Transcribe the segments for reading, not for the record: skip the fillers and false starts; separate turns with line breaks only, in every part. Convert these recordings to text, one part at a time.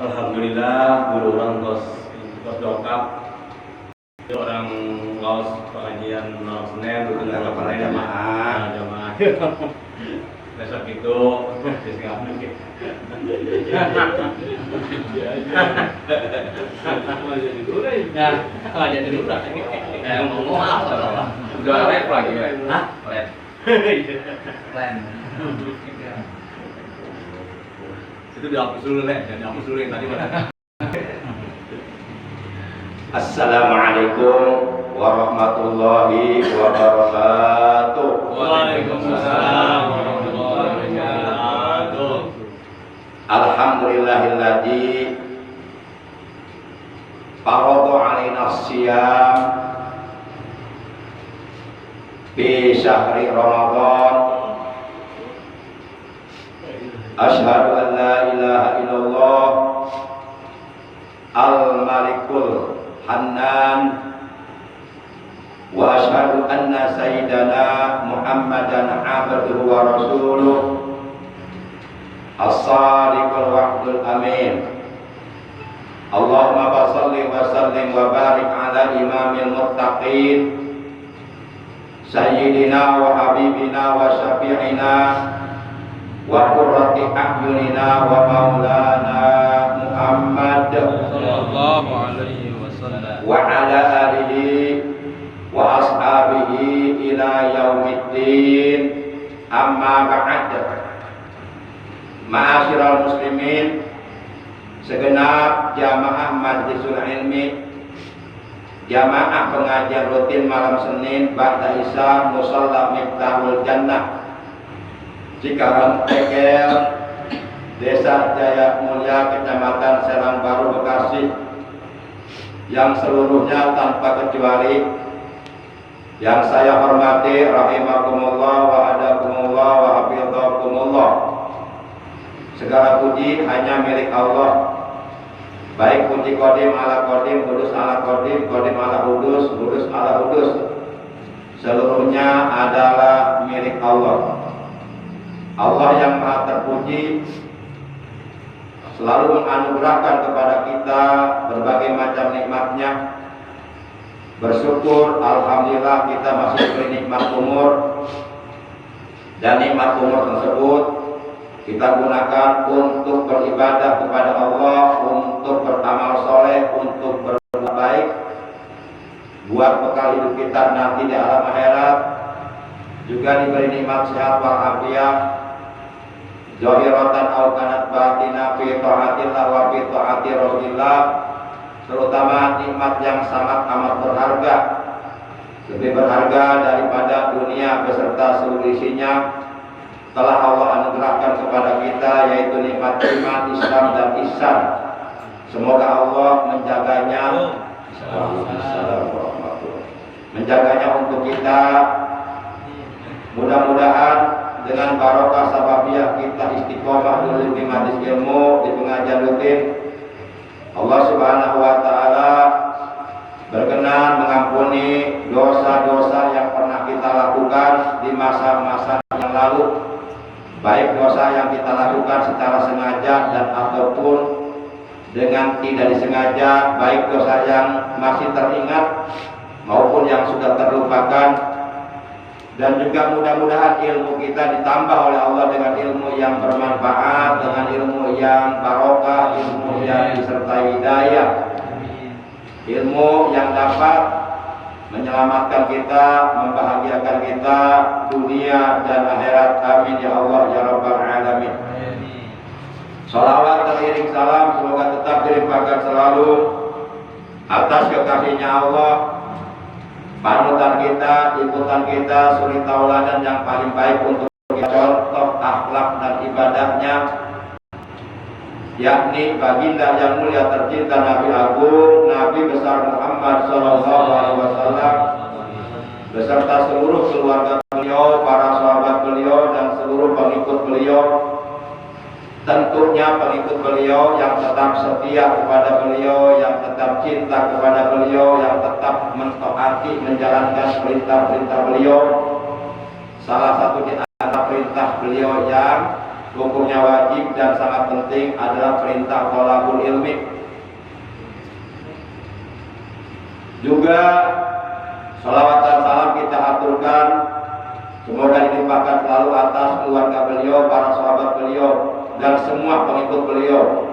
Alhamdulillah guru orang tos dokap orang ngaos pengajian malam Senin itu nggak para jamaah besok itu disingapkan jadi dulu ngomong apa udah rep lagi plan itu dihapus dulu jangan dihapus dulu yang tadi mana.
Assalamualaikum warahmatullahi wabarakatuh.
Waalaikumsalam warahmatullahi wabarakatuh.
Alhamdulillahilladzi farada alaina siyam fi syahri Ramadan. Asyhadu an la ilaha illallah al-malikul hannan wa asyhadu anna sayyidana Muhammadan abduhu wa rasuluh as-sadiqul wa'dul amin. Allahumma salli wa sallim wa barik ala imamil muttaqin sayyidina wa habibina wa syafi'ina wa qurrati a'yunina wa maulana Muhammad
sallallahu alaihi wasallam
wa ala alihi wa ashabihi ila yaumiddin, amma ba'd. Ma'asyiral muslimin, segenap jamaah Majlisul Ilmi, jamaah pengajian rutin malam Senin ba'da Isya Musalla Miftahul Jannah Cikarang Tekel, Desa Jaya Mulia, Kecamatan Serang Baru, Bekasi, yang seluruhnya tanpa kecuali yang saya hormati rahimakumullah wa adakumullah wa hafidhakumullah. Segala puji hanya milik Allah, baik puji qadim ala qadim, kudus ala qadim, qadim ala kudus, kudus ala kudus, seluruhnya adalah milik Allah. Allah yang maha terpuji selalu menganugerahkan kepada kita berbagai macam nikmatnya. Bersyukur, alhamdulillah kita masih diberi nikmat umur, dan nikmat umur tersebut kita gunakan untuk beribadah kepada Allah, untuk beramal soleh, untuk berbuat baik, buat bekal hidup kita nanti di alam akhirat. Juga diberi nikmat sehat walafiat, zahiratan aw kanat batina fi taatillah wa fi taati Rasulillah, terutama nikmat yang sangat amat berharga, lebih berharga daripada dunia beserta seluruh isinya, telah Allah anugerahkan kepada kita, yaitu nikmat iman, Islam dan ihsan. Semoga Allah menjaganya, menjaganya untuk kita. Mudah-mudahan dengan barokah sababiyah kita istiqomah dulu di majelis ilmu, di pengajian rutin, Allah Subhanahu wa taala berkenan mengampuni dosa-dosa yang pernah kita lakukan di masa-masa yang lalu, baik dosa yang kita lakukan secara sengaja dan ataupun dengan tidak disengaja, baik dosa yang masih teringat maupun yang sudah terlupakan. Dan juga mudah-mudahan ilmu kita ditambah oleh Allah dengan ilmu yang bermanfaat, dengan ilmu yang barokah, ilmu yang disertai hidayah, ilmu yang dapat menyelamatkan kita, membahagiakan kita dunia dan akhirat. Amin ya Allah ya Rabbal Alamin. Salawat teriring salam semoga tetap dilimpahkan selalu atas kekasihnya Allah, panutan kita, ikutan kita, suri tauladan yang paling baik untuk kita contoh akhlak dan ibadahnya, yakni baginda yang mulia tercinta Nabi Agung, Nabi besar Muhammad SAW, beserta seluruh keluarga beliau, para sahabat beliau, dan seluruh pengikut beliau. Tentunya pengikut beliau yang tetap setia kepada beliau, yang tetap cinta kepada beliau, yang tetap mentaati menjalankan perintah-perintah beliau. Salah satu di antara perintah beliau yang hukumnya wajib dan sangat penting adalah perintah thalabul ilmi. Juga salawat dan salam kita aturkan semoga dilimpahkan selalu atas keluarga beliau, para sahabat beliau, dan semua pengikut beliau.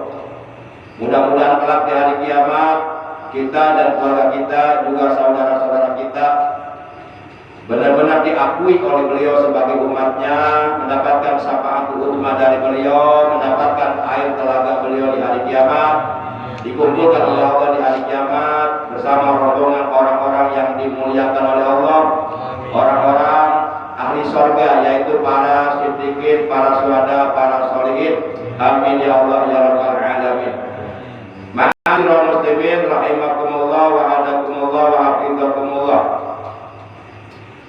Mudah-mudahan kelak di hari kiamat kita dan keluarga kita, juga saudara-saudara kita, benar-benar diakui oleh beliau sebagai umatnya, mendapatkan syafaat uzma dari beliau, mendapatkan air telaga beliau di hari kiamat, dikumpulkan oleh Allah di hari kiamat bersama rombongan orang-orang yang dimuliakan oleh Allah, orang-orang ahli sorga, yaitu para siddiqin, para syuhada, para sholihin. Amin ya Allah ya rabbal alamin. Ma'asyiral muslimin rahimakumullah wa hadakumullah wa hafizakumullah.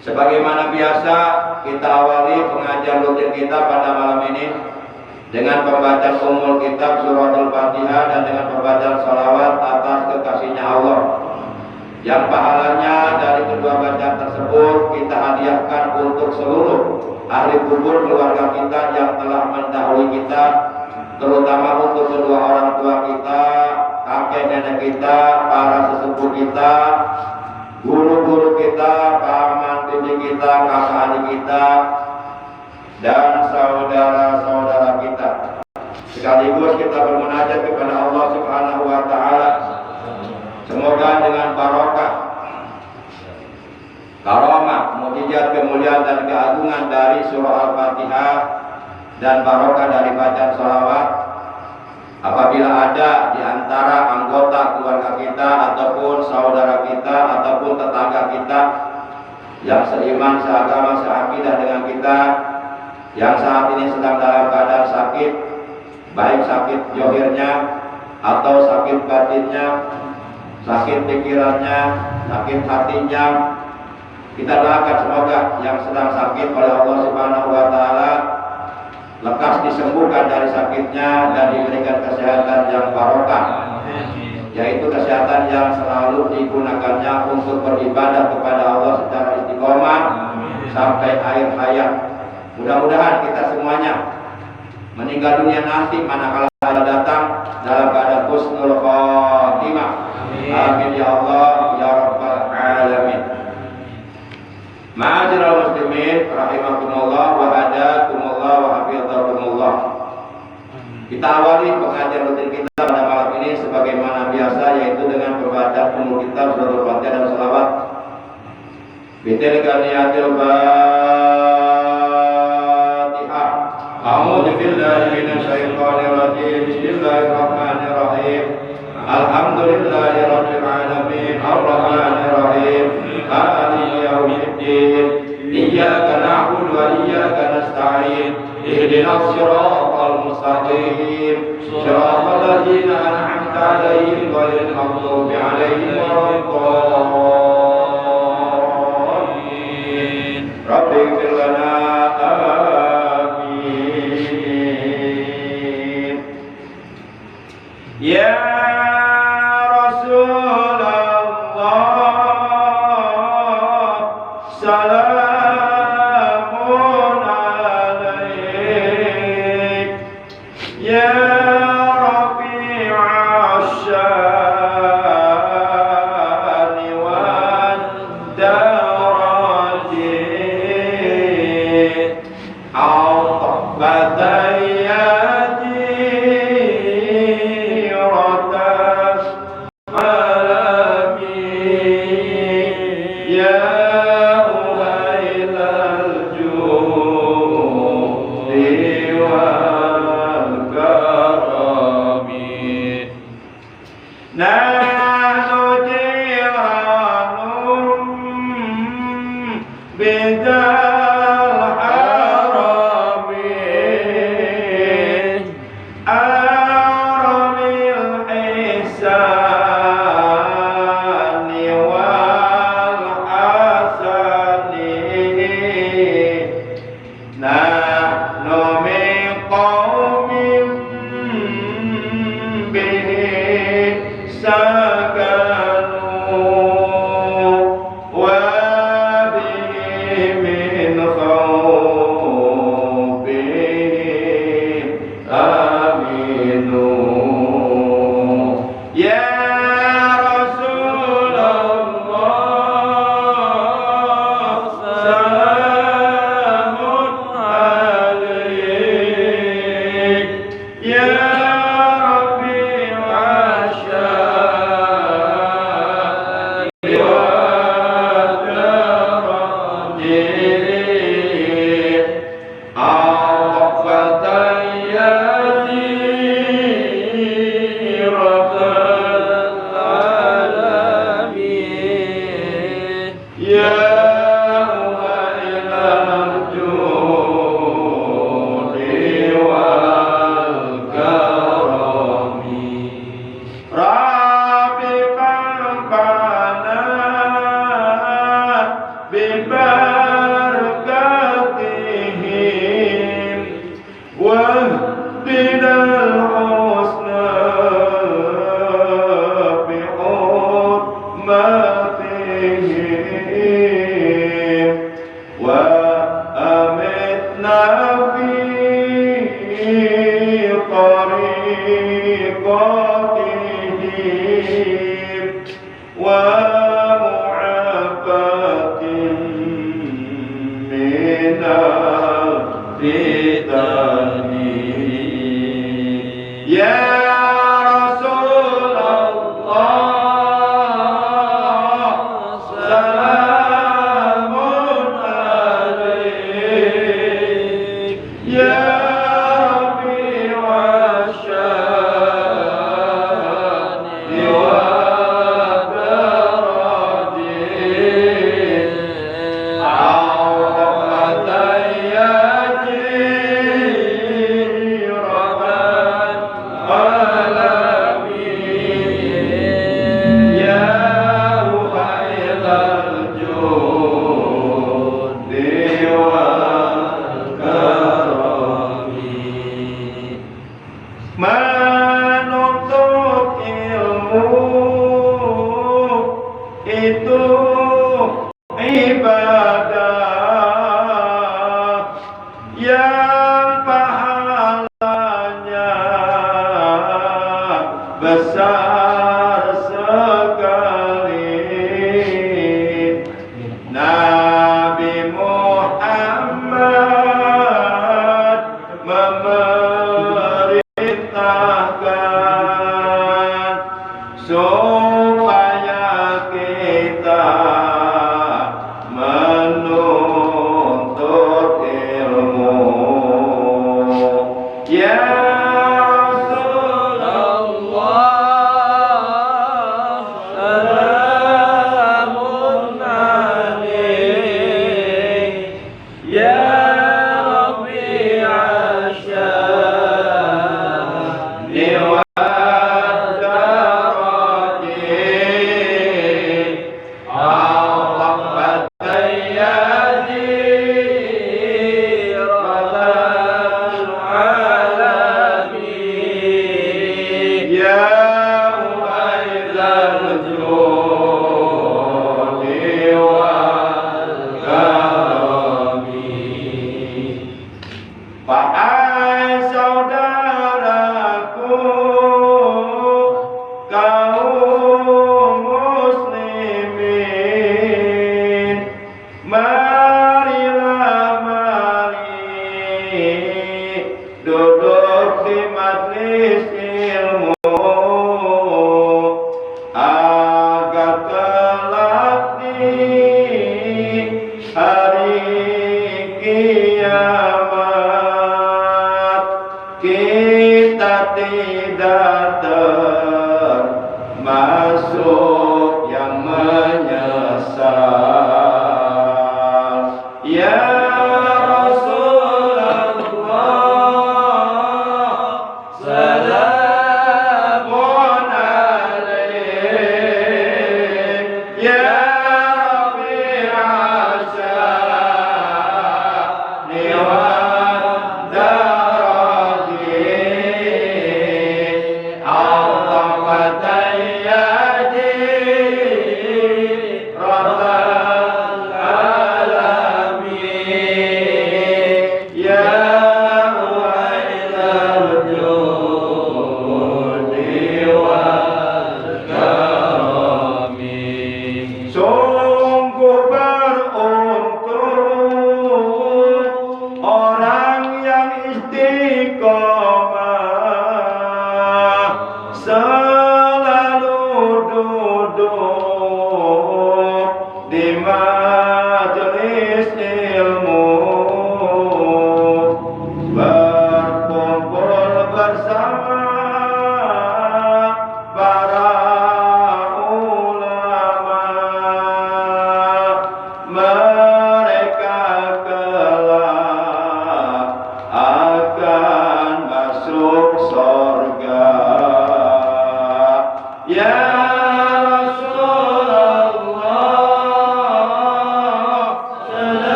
Sebagaimana biasa, kita awali pengajian rutin kita pada malam ini dengan pembacaan umul kitab suratul Fatihah dan dengan pembacaan salawat atas kekasihnya Allah, yang pahalanya dari kedua bacaan tersebut kita hadiahkan untuk seluruh ahli kubur keluarga kita yang telah mendahului kita, terutama untuk kedua orang tua kita, kakek nenek kita, para sesepuh kita, guru-guru kita, paman bibi kita, kakak adik kita, dan saudara-saudara kita. Sekaligus kita bermunajat kepada Allah Subhanahu wa taala. Semoga dengan barokah, karamah, mukjizat, kemuliaan dan keagungan dari surah Al-Fatihah dan barokah dari bacaan salawat, apabila ada di antara anggota keluarga kita ataupun saudara kita ataupun tetangga kita yang seiman, seagama, seakidah dengan kita, yang saat ini sedang dalam keadaan sakit, baik sakit johirnya atau sakit batinnya, sakit pikirannya, sakit hatinya, kita doakan semoga yang sedang sakit oleh Allah Subhanahu wa taala lekas disembuhkan dari sakitnya dan diberikan kesehatan yang barokah, yaitu kesehatan yang selalu digunakannya untuk beribadah kepada Allah secara istiqomah sampai akhir hayat. Mudah-mudahan kita semuanya meninggal dunia nanti manakala datang dalam keadaan husnul khotimah. Amin ya Allah ya rabbal alamin. Ma'asyiral muslimin rahimakumullah wa hadakumullah wa hafizakumullah. Kita awali pengajian rutin kita pada malam ini sebagaimana biasa, yaitu dengan pembacaan umul kitab suratul Fatihah dan salawat. Bitilka niyatil Fatihah. A'udzu billahi minasy syaithanir rajim. Bismillahirrahmanirrahim. Alhamdulillahi rabbil alamin. Arrahmanir rahim. Maliki yaumiddin. Iyyaka na'budu wa iyyaka nasta'in. Ihdinas siratal mustaqim. Siratal ladzina an'amta 'alaihim ghairil maghdubi 'alaihim waladdallin. Rabbighfir lana. Amin. Ya Rasulullah, salamun alaik. Ya Rafi'ash syani wad darajin.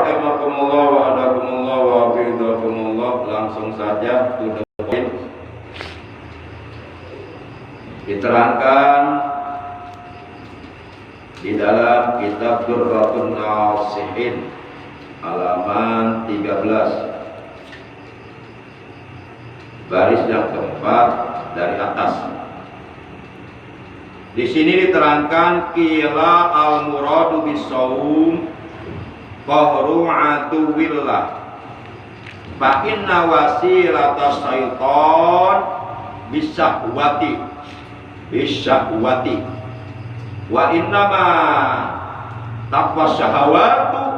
rahimakumullah wa adakumullah wa hafizakumullah. Langsung saja to the point. Diterangkan di dalam kitab Durratun Nasihin halaman 13 baris yang keempat dari atas. Di sini diterangkan qila al-muradu bis-shaum qahru aduwillah fa inna wasilata syaitan bisyahwati wa innama taqwa syahawatu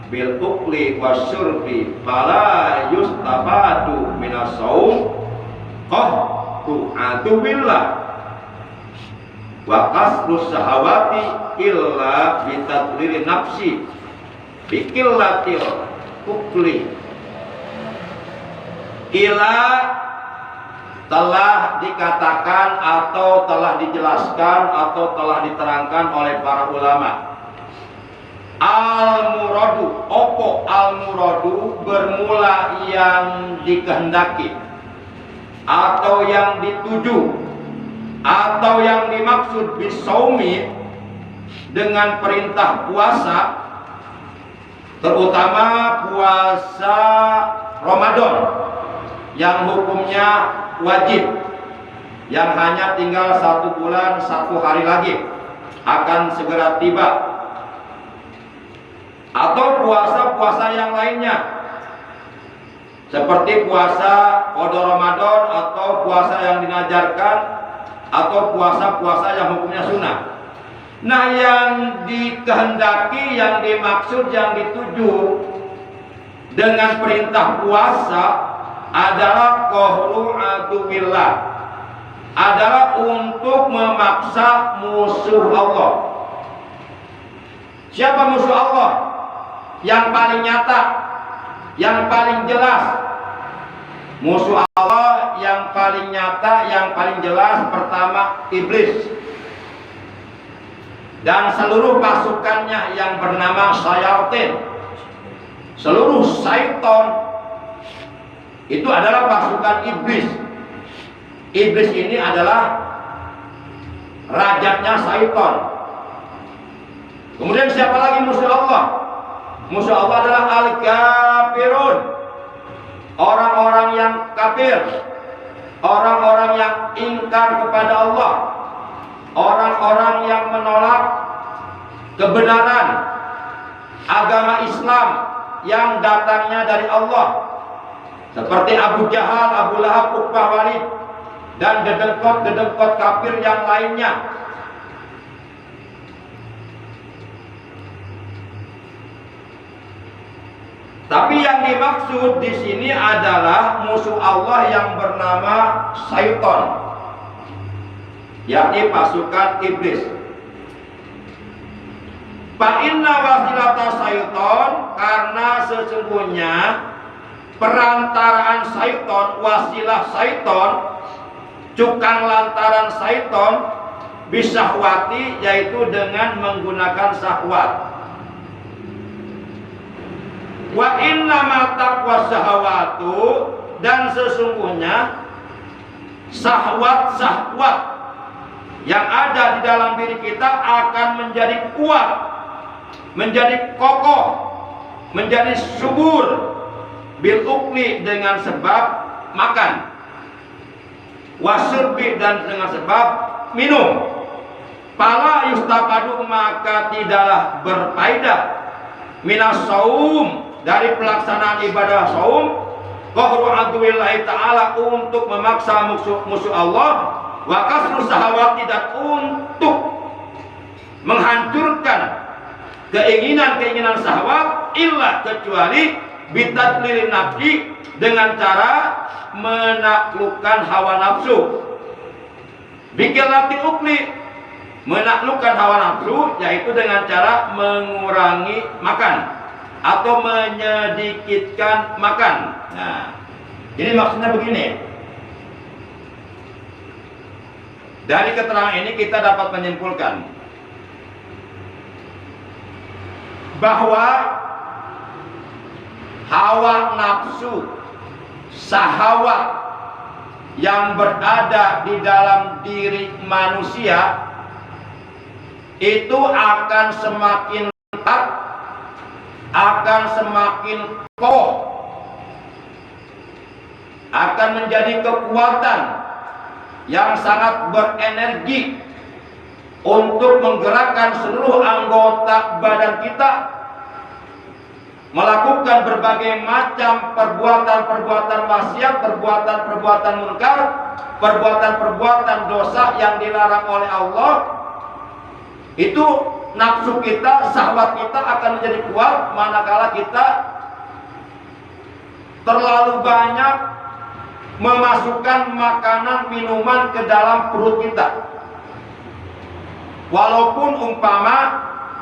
bil ukli wasyurbi fala yustabadu minas shaum qahru aduwillah wa qasrus syahawati illa bitadlil nafsi biqillatil ukli. Ila telah dikatakan atau telah dijelaskan atau telah diterangkan oleh para ulama. Al-muradu, opo al-muradu bermula yang dikehendaki atau yang dituju atau yang dimaksud bisaumi dengan perintah puasa, terutama puasa Ramadan yang hukumnya wajib, yang hanya tinggal 1 bulan 1 hari lagi akan segera tiba, atau puasa-puasa yang lainnya seperti puasa qada Ramadan atau puasa yang dinajarkan atau puasa-puasa yang hukumnya sunnah. Nah, yang dikehendaki, yang dimaksud, yang dituju dengan perintah puasa adalah qahru aduwillah, adalah untuk memaksa musuh Allah. Siapa musuh Allah? Yang paling nyata, yang paling jelas. Musuh Allah yang paling nyata, yang paling jelas pertama iblis dan seluruh pasukannya yang bernama syayatin. Seluruh syaitan itu adalah pasukan iblis. Iblis ini adalah rajanya syaitan. Kemudian siapa lagi musuh Allah? Musuh Allah adalah al-kafirun, orang-orang yang kafir, orang-orang yang ingkar kepada Allah, orang-orang yang menolak kebenaran agama Islam yang datangnya dari Allah, seperti Abu Jahal, Abu Lahab, Uqbah, Walid, dan dedengkot kafir yang lainnya. Tapi yang dimaksud di sini adalah musuh Allah yang bernama syaitan, yakni pasukan iblis. Fa inna wasilata syaitan, karena sesungguhnya perantaraan syaitan, wasilah syaitan, cukang lantaran syaitan, bisyahwati, yaitu dengan menggunakan syahwat. Wa inna ma taqwa syahawatu, dan sesungguhnya syahwat-syahwat yang ada di dalam diri kita akan menjadi kuat, menjadi kokoh, menjadi subur bil ukli, dengan sebab makan, wasurbi, dan dengan sebab minum. Pala yustafadu, maka tidaklah berfaedah minas saum, dari pelaksanaan ibadah saum, qahru aduwillahi ta'ala, untuk memaksa musuh Allah, wa kasru syahawati, dan untuk menghancurkan keinginan-keinginan syahwat, illa, kecuali bitadlil nafsi, dengan cara menaklukkan hawa nafsu, bikillati ukli, menaklukkan hawa nafsu, yaitu dengan cara mengurangi makan atau menyedikitkan makan. Nah, jadi maksudnya begini. Dari keterangan ini kita dapat menyimpulkan bahwa hawa nafsu, syahwat yang berada di dalam diri manusia itu akan semakin kuat, akan semakin kokoh, akan menjadi kekuatan yang sangat berenergi untuk menggerakkan seluruh anggota badan kita melakukan berbagai macam perbuatan-perbuatan maksiat, perbuatan-perbuatan munkar, perbuatan-perbuatan dosa yang dilarang oleh Allah. Itu nafsu kita, syahwat kita akan menjadi kuat manakala kita terlalu banyak memasukkan makanan minuman ke dalam perut kita. Walaupun umpama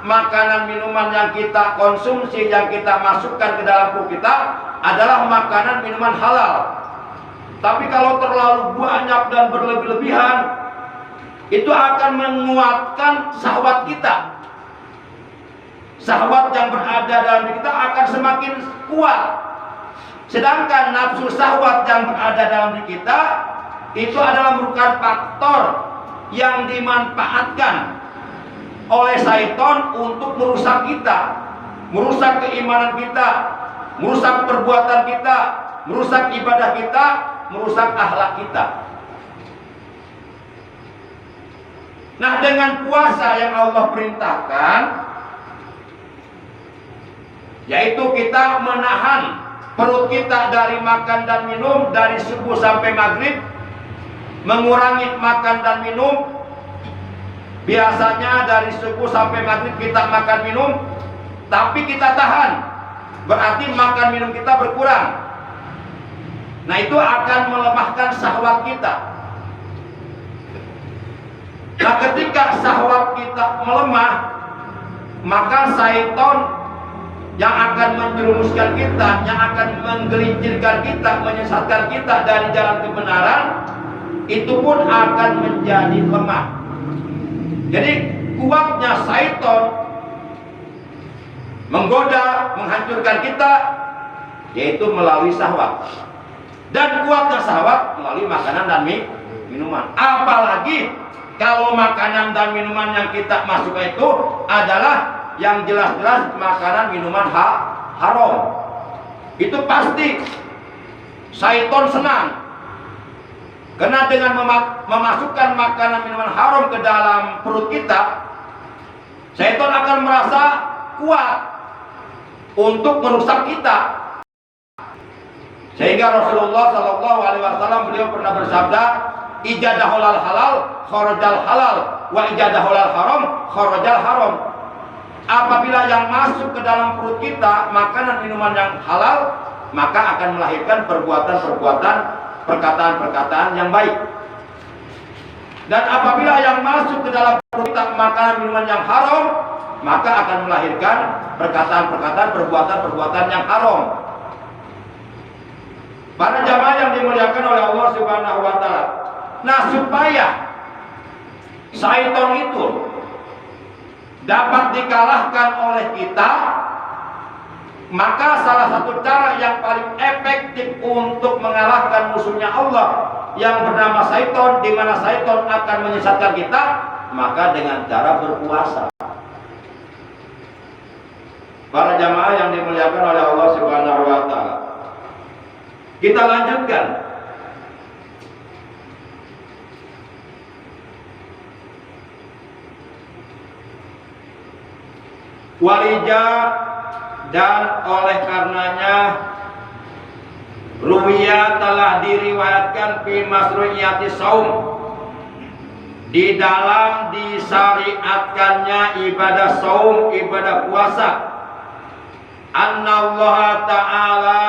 makanan minuman yang kita konsumsi, yang kita masukkan ke dalam perut kita adalah makanan minuman halal, tapi kalau terlalu banyak dan berlebih-lebihan, itu akan menguatkan syahwat kita. Syahwat yang berada dalam diri kita akan semakin kuat. Sedangkan nafsu syahwat yang berada dalam diri kita itu adalah merupakan faktor yang dimanfaatkan oleh syaitan untuk merusak kita, merusak keimanan kita, merusak perbuatan kita, merusak ibadah kita, merusak akhlak kita. Nah, dengan puasa yang Allah perintahkan, yaitu kita menahan perut kita dari makan dan minum dari subuh sampai maghrib, mengurangi makan dan minum. Biasanya dari subuh sampai maghrib kita makan minum, tapi kita tahan, berarti makan minum kita berkurang. Nah, itu akan melemahkan syahwat kita. Nah, ketika syahwat kita melemah, maka syaitan yang akan menjerumuskan kita, yang akan menggelincirkan kita, menyesatkan kita dari jalan kebenaran, itu pun akan menjadi lemah. Jadi kuatnya syaitan menggoda, menghancurkan kita, yaitu melalui syahwat. Dan kuatnya syahwat melalui makanan dan minuman. Apalagi kalau makanan dan minuman yang kita masukkan itu adalah yang jelas-jelas makanan minuman haram. Itu pasti syaitan senang. Karena dengan memasukkan makanan minuman haram ke dalam perut kita, syaitan akan merasa kuat untuk merusak kita. Sehingga Rasulullah SAW beliau pernah bersabda, ijadahul halal, kharajal halal, wa ijadahul haram, kharajal haram. Apabila yang masuk ke dalam perut kita makanan minuman yang halal, maka akan melahirkan perbuatan-perbuatan, perkataan-perkataan yang baik. Dan apabila yang masuk ke dalam perut kita makanan minuman yang haram, maka akan melahirkan perkataan-perkataan, perbuatan-perbuatan yang haram. Para jamaah yang dimuliakan oleh Allah Subhanahu wa taala. Nah, supaya syaitan itu dapat dikalahkan oleh kita, maka salah satu cara yang paling efektif untuk mengalahkan musuhnya Allah yang bernama syaitan, di mana syaitan akan menyesatkan kita, maka dengan cara berpuasa. Para jamaah yang dimuliakan oleh Allah Subhanahu wa taala. Kita lanjutkan. Walija, dan oleh karenanya ruwiyah telah diriwayatkan fi masru'iyati saum, di dalam disyariatkannya ibadah saum, ibadah puasa, annallaha ta'ala,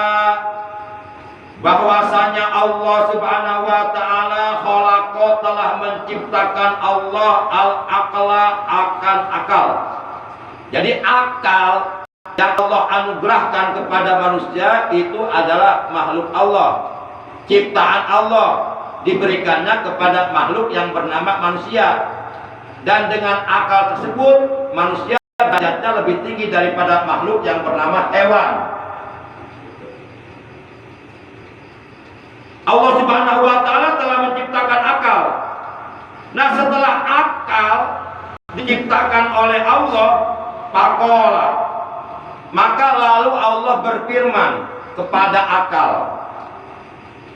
bahwasanya Allah Subhanahu wa taala khalaqa, telah menciptakan Allah al-aqla, akan akal. Jadi akal yang Allah anugerahkan kepada manusia itu adalah makhluk Allah, ciptaan Allah, diberikannya kepada makhluk yang bernama manusia. Dan dengan akal tersebut manusia derajatnya lebih tinggi daripada makhluk yang bernama hewan. Allah Subhanahu wa taala telah menciptakan akal. Nah, setelah akal diciptakan oleh Allah, faqala, maka lalu Allah berfirman kepada akal.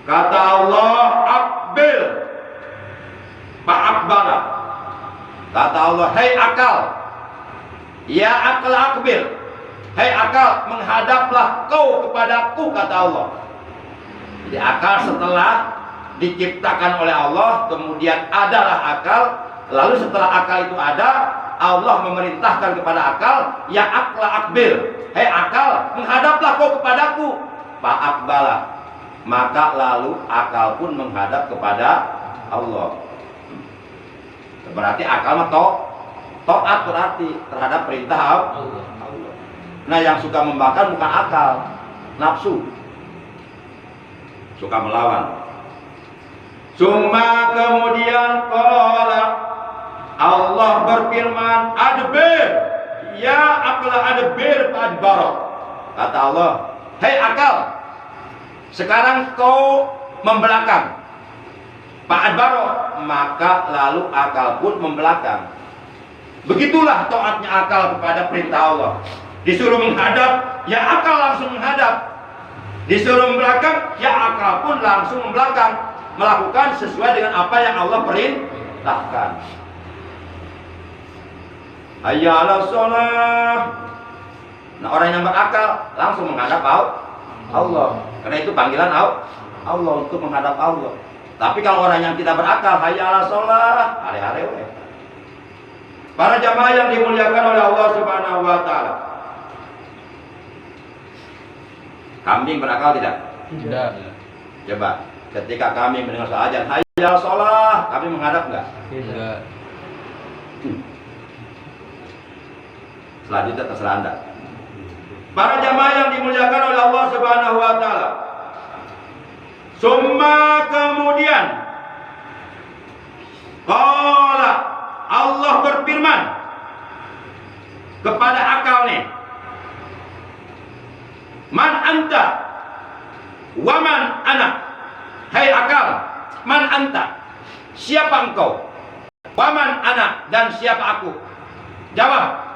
Kata Allah, aqbil, fa'aqbala. Kata Allah, hei akal, ya akal aqbil, hei akal, menghadaplah kau kepadaku, kata Allah. Jadi akal setelah diciptakan oleh Allah, kemudian adalah akal. Lalu setelah akal itu ada, Allah memerintahkan kepada akal, ya akla akbil, hei akal, menghadaplah kau kepadaku. Fa'aqbala, maka lalu akal pun menghadap kepada Allah. Berarti akal mah taat berarti terhadap perintah Allah. Nah, yang suka membakar bukan akal, nafsu, suka melawan. Summa kemudian qala, Allah berfirman, adbir, ya akla adbir fadbara. Kata Allah, hei akal, sekarang kau membelakang. Fadbara, maka lalu akal pun membelakang. Begitulah taatnya akal kepada perintah Allah. Disuruh menghadap, ya akal langsung menghadap. Disuruh membelakang, ya akal pun langsung membelakang, melakukan sesuai dengan apa yang Allah perintahkan. Hayya 'alas shalah. Nah, orang yang berakal langsung menghadap Allah. Karena itu panggilan Allah untuk menghadap Allah. Tapi kalau orang yang tidak berakal, hayya 'alas shalah, hari-hari we. Para jamaah yang dimuliakan oleh Allah Subhanahu wa taala. Kambing berakal tidak?
Tidak.
Coba, ketika kami mendengar azan, hayya 'alas shalah, kami menghadap enggak?
Tidak.
Selanjutnya terserah Anda. Para jamaah yang dimuliakan oleh Allah Subhanahu wa taala. Summa kemudian qala, Allah berfirman kepada akal nih. Man anta wa man ana. Hai akal, man anta, siapa engkau? Wa man ana, dan siapa aku? Jawab.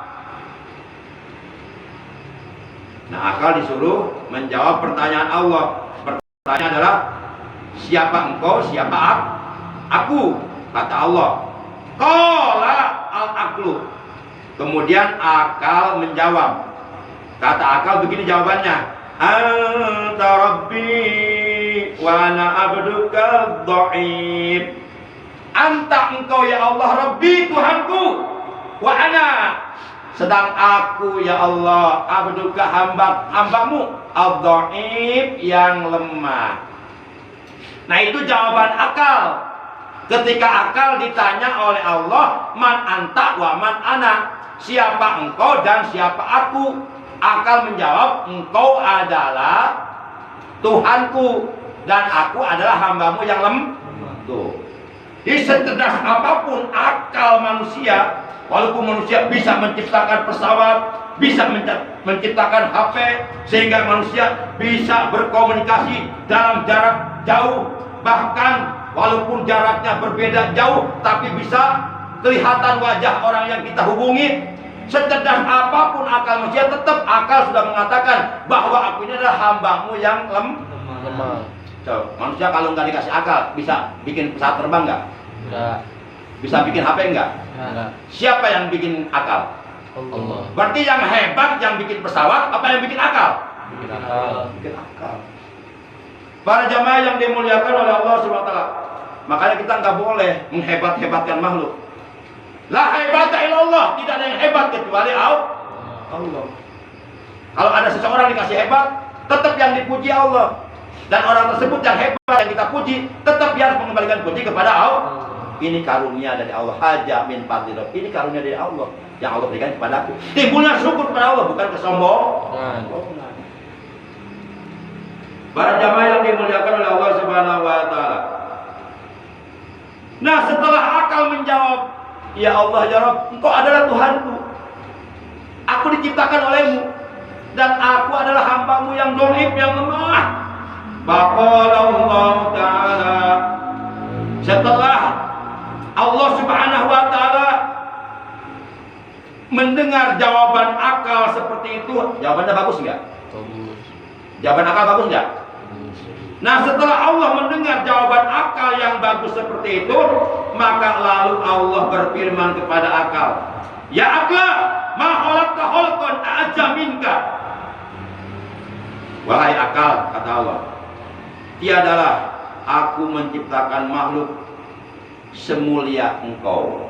Nah, akal disuruh menjawab pertanyaan Allah. Pertanyaan adalah, siapa engkau, siapa aku? Kata Allah, qala al-aqlu. Kemudian akal menjawab. Kata akal begini jawabannya, anta rabbi wa ana abduka dhaif. Anta engkau ya Allah, Rabbi, Tuhanku, wa ana, sedang aku ya Allah, abduka, hambamu, ad-dhaif, yang lemah. Nah, itu jawaban akal. Ketika akal ditanya oleh Allah, man anta wa man ana, siapa engkau dan siapa aku? Akal menjawab, engkau adalah Tuhanku dan aku adalah hambamu yang lemah. Tuh. Di secerdas apapun akal manusia, walaupun manusia bisa menciptakan pesawat, bisa menciptakan HP, sehingga manusia bisa berkomunikasi dalam jarak jauh, bahkan walaupun jaraknya berbeda jauh, tapi bisa kelihatan wajah orang yang kita hubungi. Secerdas apapun akal manusia, tetap akal sudah mengatakan bahwa aku ini adalah hambamu yang lemah. So, manusia kalau nggak dikasih akal, bisa bikin pesawat terbang nggak?
Enggak.
Bisa bikin HP nggak?
Enggak.
Siapa yang bikin akal?
Allah.
Berarti yang hebat yang bikin pesawat, apa yang bikin akal?
Bikin akal.
Bikin akal. Para jamaah yang dimuliakan oleh Allah SWT, makanya kita nggak boleh menghebat-hebatkan makhluk. La hebata illallah, tidak ada yang hebat kecuali Allah. Kalau ada seseorang dikasih hebat, tetap yang dipuji Allah. Dan orang tersebut yang hebat yang kita puji, tetap dia harus mengembalikan puji kepada Allah. Ini karunia dari Allah, haja min fadlillah. Ini karunia dari Allah yang Allah berikan kepadaku. Timbulnya syukur kepada Allah, bukan kesombongan. Para jamaah yang dimuliakan oleh Allah Subhanahu wa taala. Nah, setelah akal menjawab, ya Allah ya Rabb, engkau adalah Tuhanku, aku diciptakan olehmu, dan aku adalah hambamu yang dhaif, yang lemah. Faqala Allah Ta'ala, setelah Allah Subhanahu wa Ta'ala mendengar jawaban akal seperti itu, jawabannya bagus enggak?
Bagus.
Jawaban akal bagus enggak? Nah, setelah Allah mendengar jawaban akal yang bagus seperti itu, maka lalu Allah berfirman kepada akal, ya akal, ma khalaqta khalqan a'ajza minka. Wahai akal, kata Allah, tiadalah aku menciptakan makhluk semulia engkau.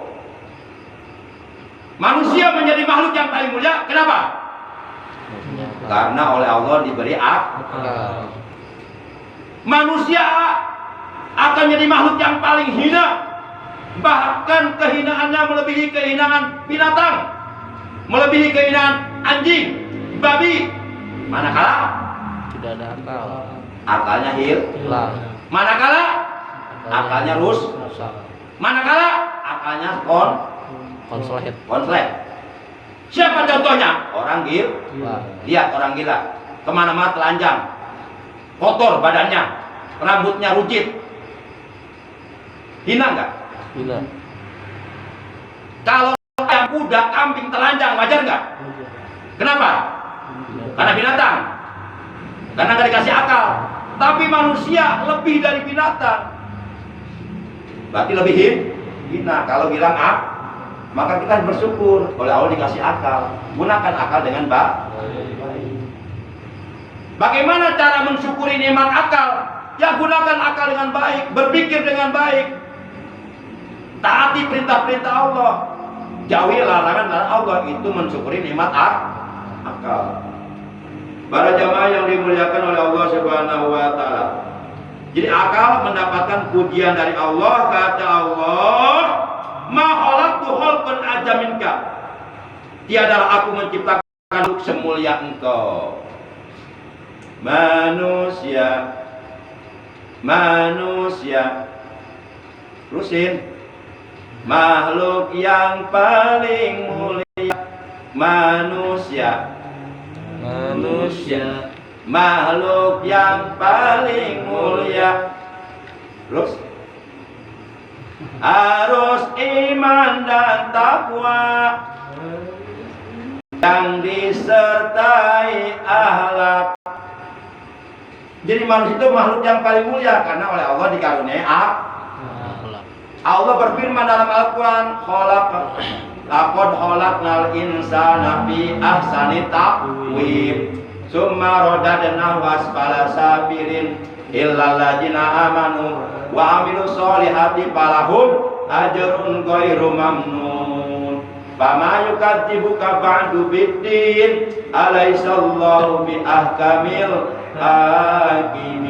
Manusia menjadi makhluk yang paling mulia. Kenapa? Karena oleh Allah diberi akal. Manusia akan menjadi makhluk yang paling hina, bahkan kehinaannya melebihi kehinaan binatang, melebihi kehinaan anjing, babi. Manakala
Tidak ada akal.
akalnya
Hilang.
manakala akalnya rusak, manakala akalnya konslet. Siapa contohnya? Orang gila. Lihat orang gila, kemana-mana telanjang, kotor badannya, rambutnya rujit, hina nggak?
Hina.
Kalau ayam, kuda, kambing telanjang, wajar nggak? Kenapa? Karena binatang, karena nggak dikasih akal. Tapi manusia lebih dari binatang, berarti lebih hina. Kalau bilang maka kita bersyukur oleh Allah dikasih akal. Gunakan akal dengan baik. Bagaimana cara mensyukuri nikmat akal? Ya, gunakan akal dengan baik, berpikir dengan baik, taati perintah-perintah Allah, jauhi larangan Allah. Itu mensyukuri nikmat akal. Para jamaah yang dimuliakan oleh Allah Subhanahu wa Ta'ala, jadi akal mendapatkan pujian dari Allah. Kata Allah, ma khalaqtu khalqan a'ajza minka, tiadalah aku menciptakan makhluk semulia engkau. Manusia terusin, makhluk yang paling mulia. Manusia makhluk yang paling mulia. Terus harus iman dan takwa yang disertai akhlak. Jadi manusia itu makhluk yang paling mulia karena oleh Allah dikaruniai akhlak. Allah berfirman dalam Al-Quran, laqad khalaqnal insana fi ahsani taqwim summa radadnahu asfala safirin illal ladzina amanu wa amilus solihati falahum ajrun ghairu mamnun. Fama yukadzibuka ba'du biddin alaisallahu bi ahkamil hakimin.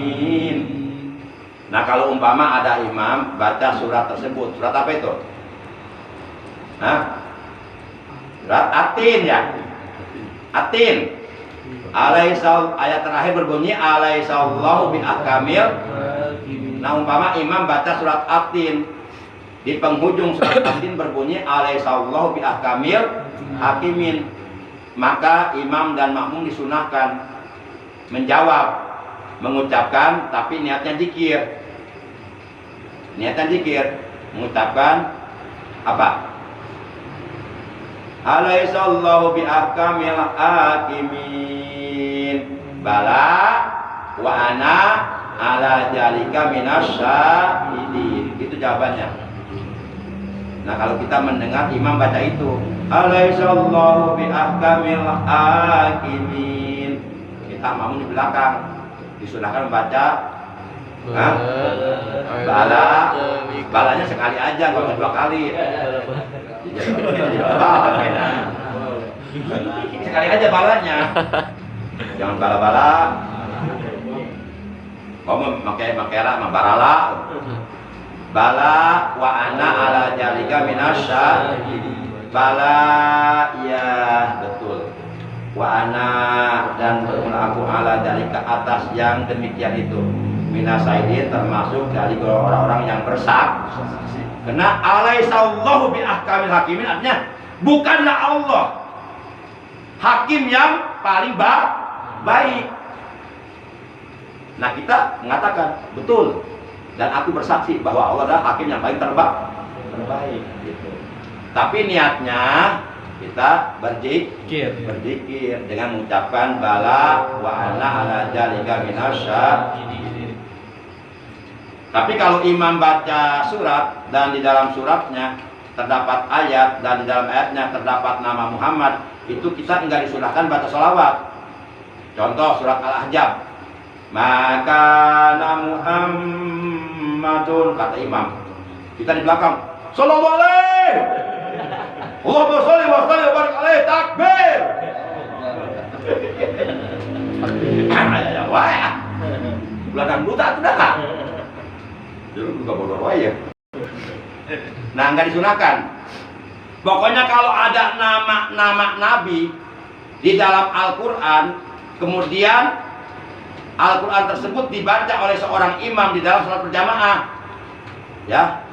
Nah, kalau umpama ada imam baca surat tersebut, surat apa itu? Surat Atin, ya. Atin. Ayat terakhir berbunyi alaisallahu bi ahkamil. Nah, umpama imam baca surat Atin, di penghujung surat Atin berbunyi alaisallahu bi ahkamil hakimin, maka imam dan makmum disunahkan menjawab, mengucapkan, tapi niatnya zikir. Niatnya zikir, mengucapkan apa? Alaisallahu bi ahkamil hakimin. Bala wa ana ala jalika minasyahidin. Itu jawabannya. Nah, kalau kita mendengar imam baca itu, alaisallahu bi ahkamil hakimin, kita makmum di belakang disunahkan membaca balanya sekali aja, nggak usah 2 kali. Sekali aja balanya, jangan bala-bala. Kamu pakai barala. Bala wa ana ala jalika minasyahidin. Bala, ya betul. Wa ana, dan bermula aku ala jalika atas yang demikian itu. Minasyahidin, termasuk dari orang-orang yang bersaksi. Karena alaisallahu bi ahkamil hakimin, artinya bukanlah Allah hakim yang paling baik, Nah kita mengatakan betul, dan aku bersaksi bahwa Allah adalah hakim yang paling terbaik gitu. Tapi niatnya kita berzikir dengan mengucapkan bala wa ana ala dzalika minasyahidin. Tapi kalau imam baca surat dan di dalam suratnya terdapat ayat dan di dalam ayatnya terdapat nama Muhammad, itu kita enggak disunahkan baca sholawat. Contoh surat Al-Ahzab, maka Muhammadun, kata imam, kita di belakang sallallahu alaihi Allahumma sholli wa sallim wa barik alaihi, takbir. Ya wah, belakang buta sudah kan? Dulu buka bodoh ya. Nah, nggak disunahkan. Pokoknya kalau ada nama Nabi di dalam Al-Quran, kemudian Al-Quran tersebut dibaca oleh seorang imam di dalam sholat berjamaah, ya,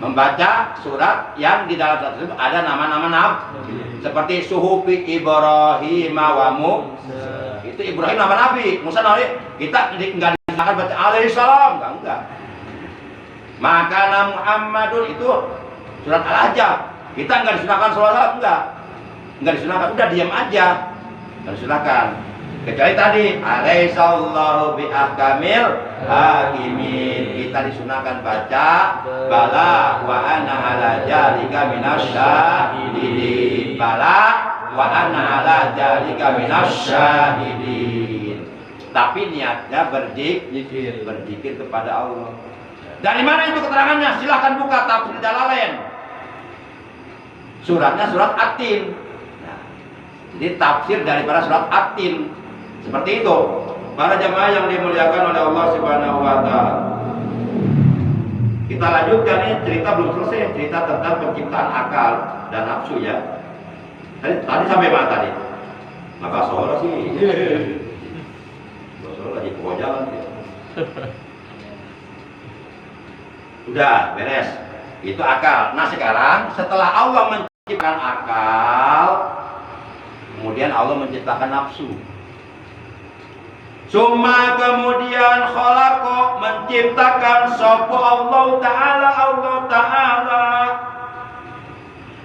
membaca surat yang di dalam surat tersebut ada nama-nama Nabi, seperti suhufi Ibrahim wa Musa. Itu Ibrahim nama Nabi, Musa Nabi. Kita nggak disunahkan baca alaihissalam, enggak. Maka Muhammadun itu surat Al-Ahzab. Kita nggak disunahkan sholat, enggak disunahkan, udah diam aja, nggak disunahkan. Kecuali tadi alaihissallahu bi ahkamil hakimin, kita disunahkan baca bala wa ana ala dzalika minasyahidin, bala wa ana ala dzalika minasyahidin. Tapi niatnya berzikir kepada Allah. Dari mana itu keterangannya? Silahkan buka tafsir Jalalain. Suratnya surat At-Tin. Nah, jadi tafsir daripada surat At-Tin seperti itu. Para jamaah yang dimuliakan oleh Allah Subhanahu wa taala. Kita lanjutkan, ini cerita belum selesai, cerita tentang penciptaan akal dan nafsu ya. Tadi sampai mana tadi? Maka Solo sih. Solo lagi ke jalan ya. Udah beres. Itu akal. Nah sekarang setelah Allah menciptakan akal, kemudian Allah menciptakan nafsu. Suma kemudian khalaqo, menciptakan sapa Allah Ta'ala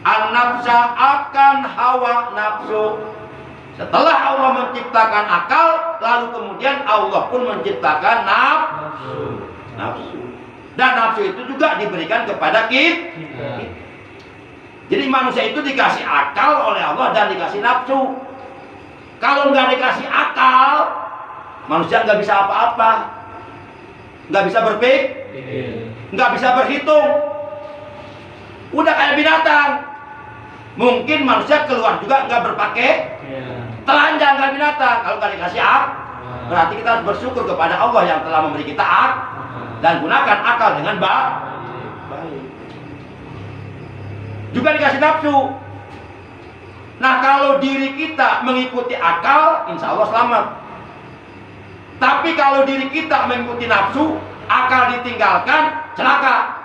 an-nafsa, akan hawa nafsu. Setelah Allah menciptakan akal, lalu kemudian Allah pun menciptakan nafsu. Dan nafsu itu juga diberikan kepada kita. Jadi manusia itu dikasih akal oleh Allah dan dikasih nafsu. Kalau nggak dikasih akal, manusia nggak bisa apa-apa, nggak bisa berpikir, nggak bisa berhitung. Udah kayak binatang. Mungkin manusia keluar juga nggak berpakai, telanjang kayak binatang. Kalau nggak dikasih akal, berarti kita harus bersyukur kepada Allah yang telah memberi kita akal dan gunakan akal dengan baik. Juga dikasih nafsu. Nah kalau diri kita mengikuti akal, insya Allah selamat. Tapi kalau diri kita mengikuti nafsu, akal ditinggalkan, celaka.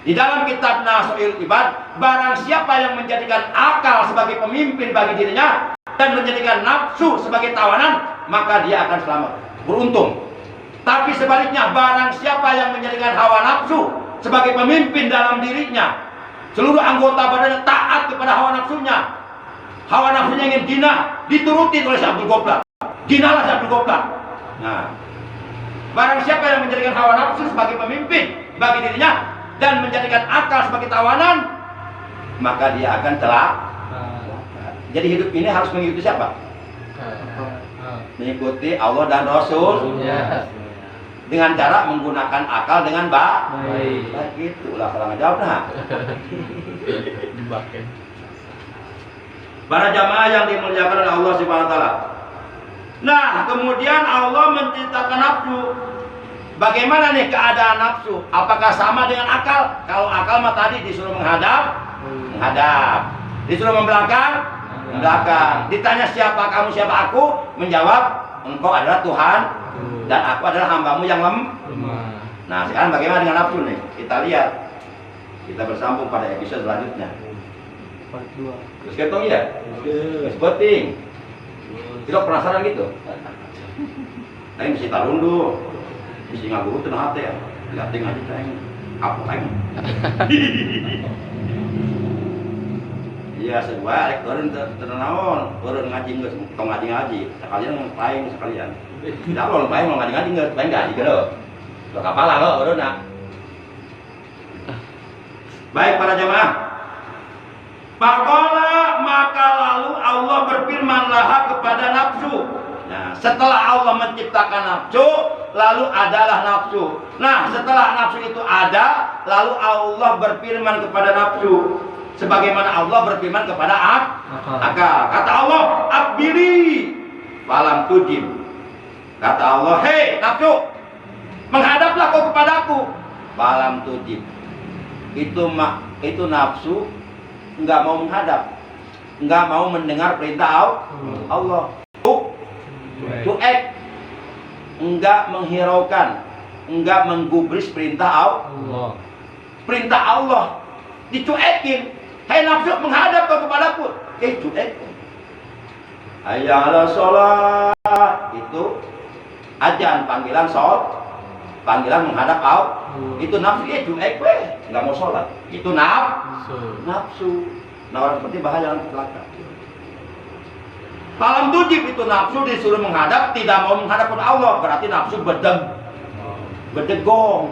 Di dalam kitab Nasuhul Ibad, barang siapa yang menjadikan akal sebagai pemimpin bagi dirinya dan menjadikan nafsu sebagai tawanan, maka dia akan selamat, beruntung. Tapi sebaliknya, barang siapa yang menjadikan hawa nafsu sebagai pemimpin dalam dirinya, seluruh anggota badannya taat kepada hawa nafsunya. Hawa nafsunya ingin zina, dituruti oleh Abdul Ghaffar. Zinalah Abdul Ghaffar. Nah, barang siapa yang menjadikan hawa nafsu sebagai pemimpin bagi dirinya dan menjadikan akal sebagai tawanan, maka dia akan celaka. Jadi hidup ini harus mengikuti siapa? Mengikuti Allah dan Rasul. Dengan cara menggunakan akal dengan baik. Itulah salah ngejawab nah. Para jamaah yang dimuliakan oleh Allah Subhanahu wa taala. Nah, kemudian Allah menciptakan nafsu. Bagaimana nih keadaan nafsu? Apakah sama dengan akal? Kalau akal mah tadi disuruh menghadap, disuruh membelakang, ditanya siapa kamu, siapa aku, menjawab engkau adalah Tuhan dan aku adalah hambamu yang lemah. Nah sekarang bagaimana dengan nafsu nih? Kita lihat. Kita bersambung pada episode selanjutnya. Terus ketong ya? Terus penting. Tidak penasaran gitu? Aing bisa tarundu, bisa ngaguru teu hate ya. Lihat ngaji aing apa aing. Iya sebuah rek eureun teu naon, eureun ngaji geus tong ngaji. Sekalian paing sekalian. Tidak lo paing mau ngaji geus paing ngaji geus. Lo kapala lo eureunna. Baik para jamaah. Faqala maka lalu Allah berfirman laha kepada nafsu. Nah, setelah Allah menciptakan nafsu, lalu adalah nafsu. Nah, setelah nafsu itu ada, lalu Allah berfirman kepada nafsu. Sebagaimana Allah berfirman kepada akal. Kata Allah, "Akbili." Falam tujib. Kata Allah, "Hei nafsu, menghadaplah kau kepadaku." Falam tujib. Itu nafsu enggak mau menghadap, enggak mau mendengar perintah Allah. Cuek, enggak menghiraukan, enggak menggubris perintah Allah. Perintah Allah dicuekin. Hei nafsu, menghadap kau kepadaku. Cuek. Hayya 'alas shalah, itu ajan, panggilan sholat, panggilan menghadap Allah. Itu nafsu, cuek weh, enggak mau sholat. Itu nafsu. Nah orang seperti bahaya dalam celaka. Falam tujib, itu nafsu disuruh menghadap, tidak mau menghadap kepada Allah, berarti nafsu bedegong,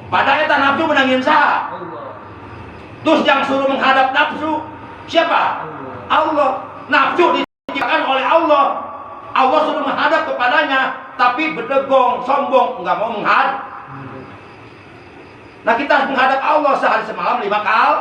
padahal eta nafsu menangin sah. Terus yang suruh menghadap nafsu siapa? Allah. Nafsu diciptakan oleh Allah. Allah suruh menghadap kepadanya, tapi bedegong, sombong, nggak mau menghadap. Nah kita harus menghadap Allah sehari semalam 5 kali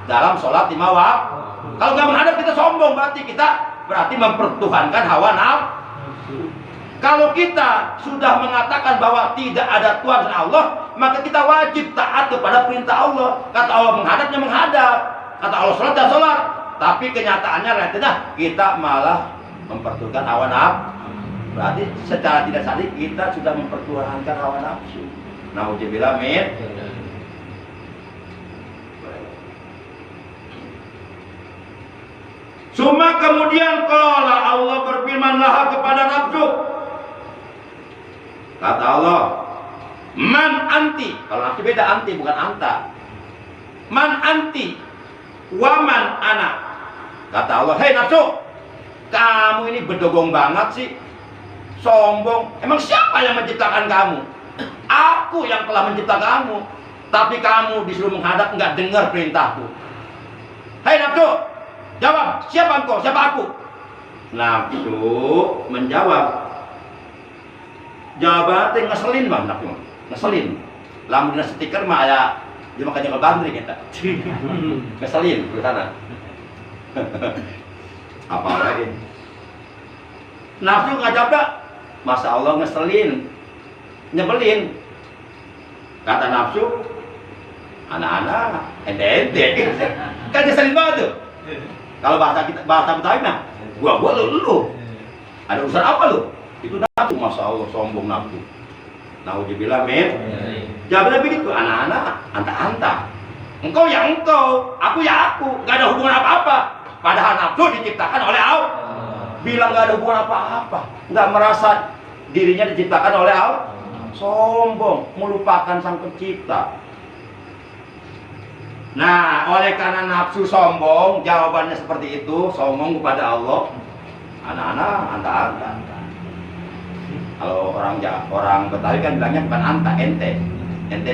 dalam sholat 5 waktu. Kalau nggak menghadap kita sombong, berarti mempertuhankan hawa nafsu. Kalau kita sudah mengatakan bahwa tidak ada Tuhan selain Allah, maka kita wajib taat kepada perintah Allah. Kata Allah menghadapnya menghadap, kata Allah sholat dan sholat. Tapi kenyataannya realitinya kita malah mempertuhankan hawa nafsu. Berarti secara tidak sadar kita sudah mempertuhankan hawa nafsu. Nauzubillah min. Suma kemudian qala Allah berfirman laha kepada nafsu. Kata Allah, "Man anti." Kalau nafsu beda, anti bukan anta. "Man anti wa man ana." Kata Allah, "Hei nafsu, kamu ini bedogong banget sih. Sombong. Emang siapa yang menciptakan kamu? Aku yang telah menciptakan kamu. Tapi kamu disuruh menghadap enggak dengar perintahku. Hei nafsu, jawab, siapa engkau? Siapa aku?" Nafsu menjawab. Jawabannya ngeselin bang, nafsu ngeselin. Lamun dina stiker mah aya dia makanya ngebandring kita. Ngeselin ke sana. Apa lagi? Nafsu ngajak dah. Masya Allah ngeselin, nyebelin. Kata nafsu, anak-anak, ente. Kan ngeselin banget tuh. Kalau bahasa Betawi mah, gua lu. Ada urusan apa lu? Itu nafsu, masya Allah sombong nafsu. Nauzubillah min. Jawabnya begitu, anak-anak, anta. Engkau ya engkau, aku ya aku, gak ada hubungan apa-apa. Padahal nafsu diciptakan oleh Allah. Bilang gak ada hubungan apa-apa, gak merasa dirinya diciptakan oleh Allah. Sombong, melupakan sang pencipta. Nah, oleh karena nafsu sombong, jawabannya seperti itu, sombong kepada Allah. Anak-anak, anta. Kalau orang Betawi kan bilangnya bukan anta, ente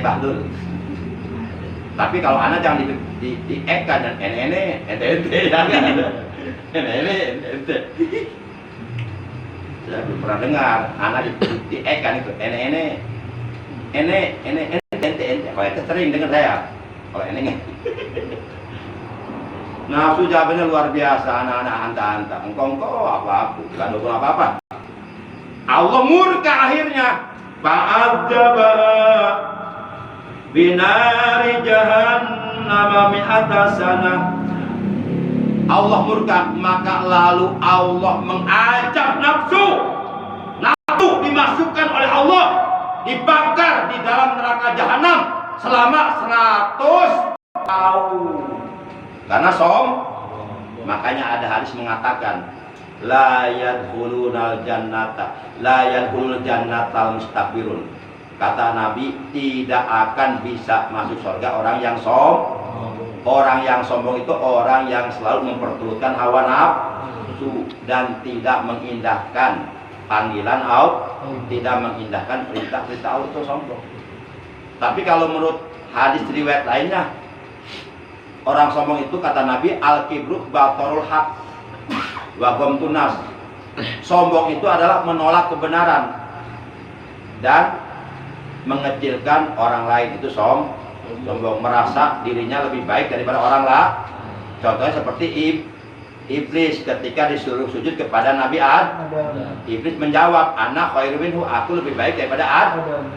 bahdul. Tapi kalau anak jangan di eka dan ente ya kan. Ente. Saya belum pernah dengar anak di eka itu ente. Kalau itu sering dengar saya. Kalau ini nafsu jawabannya luar biasa, anak-anak anta. Engkau apa aku, bukan dukung apa-apa. Allah murka akhirnya. Fa'adzaba binari jahannam mi'ata sana. Allah murka, maka lalu Allah mengajak nafsu dimasukkan oleh Allah, dibakar di dalam neraka jahanam selama 100 tahun. Karena makanya ada hadis mengatakan la yadkhulunal jannatal mustakbirun. Kata Nabi, tidak akan bisa masuk surga orang yang sombong. Orang yang sombong itu orang yang selalu memperturutkan hawa nafsu dan tidak mengindahkan panggilan Allah, tidak mengindahkan perintah-perintah Allah, itu sombong. Tapi kalau menurut hadis riwayat lainnya, orang sombong itu kata Nabi, al-kibru batorul haq wa ghamtun nas. Sombong itu adalah menolak kebenaran dan mengecilkan orang lain. Itu sombong, merasa dirinya lebih baik daripada orang lain. Contohnya seperti iblis ketika disuruh sujud kepada Nabi Adam. Iblis menjawab, ana khairu minhu, aku lebih baik daripada Adam.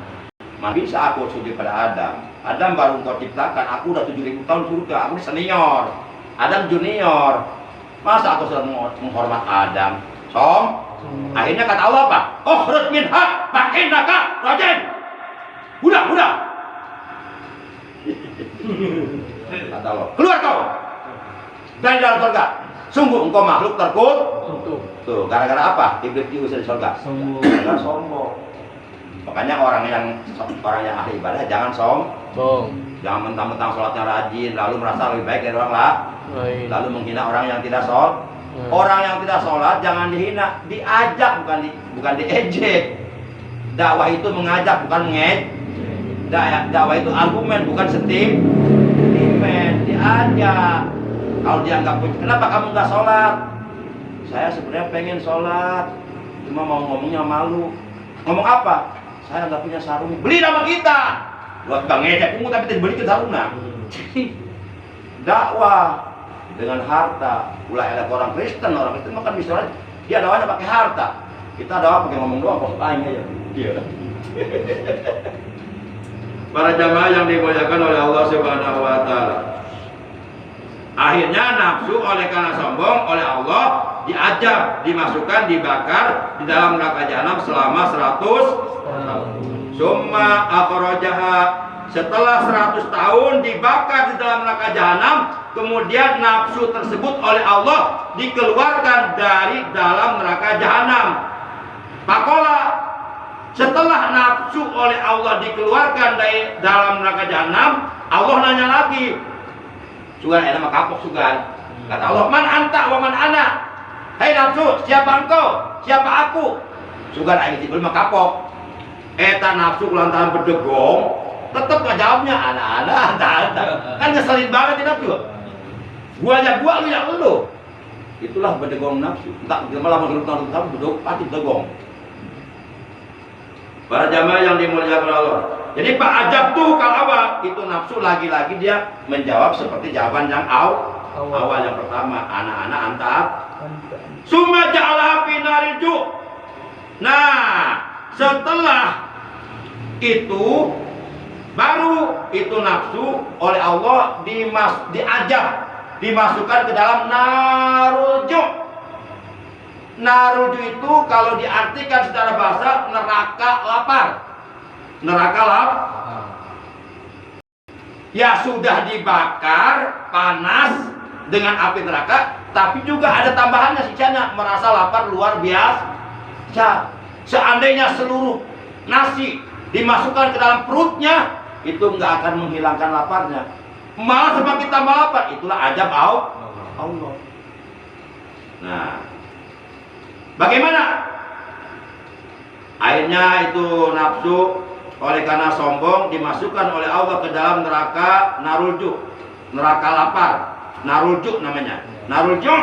Mana bisa aku sujud pada Adam? Adam baru engkau ciptakan, aku udah 7.000 tahun surga, aku senior, Adam junior. Masa aku sudah menghormat Adam? Akhirnya kata Allah apa? Ukhruj minha fa innaka rajim. Budak. Kata Allah, keluar kau dari dalam surga. Sungguh engkau makhluk terkutuk. Tuh, gara-gara apa? Iblis diusir di surga. Gara-gara sombong. Makanya orang yang ahli ibadah jangan sombong. Jangan mentang-mentang sholatnya rajin, lalu merasa lebih baik dari orang lain, lalu menghina orang yang tidak sholat. Orang yang tidak sholat jangan dihina, diajak bukan diejek. Dakwah itu mengajak bukan mengejek. Dakwah itu argumen bukan sentimen, diajak. Kalau dia nggak punya, kenapa kamu nggak sholat? Saya sebenarnya pengen sholat, cuma mau ngomongnya malu. Ngomong apa? Saya nggak punya sarung. Beli sama kita. Buat bang ngejek kamu tapi tidak belikan sarungnya. Dakwah dengan harta. Ulah ada orang Kristen makan bisa dia dakwahnya pakai harta. Kita dakwah pakai ngomong doang, kok lain aja. Iya. Para jamaah yang dimuliakan oleh Allah Subhanahu wa taala. Akhirnya nafsu oleh karena sombong oleh Allah diajab, dimasukkan, dibakar di dalam neraka jahanam selama 100 tahun. Summa akhrajaha, setelah 100 tahun dibakar di dalam neraka jahanam, kemudian nafsu tersebut oleh Allah dikeluarkan dari dalam neraka jahanam. Pakola, setelah nafsu oleh Allah dikeluarkan dari dalam neraka jahanam, Allah nanya lagi. Sugan enak kapok sugan. Kata Allah, man anta wa man ana. Hei nafsu, siapa engkau? Siapa aku? Sugan aing dibeli makapok. Eta nafsu lantaran berdegong, tetap nggak jawabnya ana. Kan ngeselin banget ini nafsu. Gua lu yang lu. Itulah berdegong nafsu. Enggak malah menurut kamu bedog pasti berdegong. Para jamaah yang dimuliakan Allah. Jadi Pak Ajab tuh kalau apa? Itu nafsu lagi-lagi dia menjawab seperti jawaban yang awal yang pertama, anak-anak antar. Summa ja'alaha fi naril ju'. Nah, setelah itu baru itu nafsu oleh Allah dimasukkan ke dalam narul ju'. Narul ju' itu kalau diartikan secara bahasa neraka lapar. Neraka lapar. Ya sudah dibakar panas dengan api neraka, tapi juga ada tambahannya siksanya, merasa lapar luar biasa. Seandainya seluruh nasi dimasukkan ke dalam perutnya, itu nggak akan menghilangkan laparnya, malah semakin tambah lapar. Itulah ajab Allah. Nah, bagaimana? Akhirnya itu nafsu oleh karena sombong dimasukkan oleh Allah ke dalam neraka narulju, neraka lapar. Narulju namanya. Narulju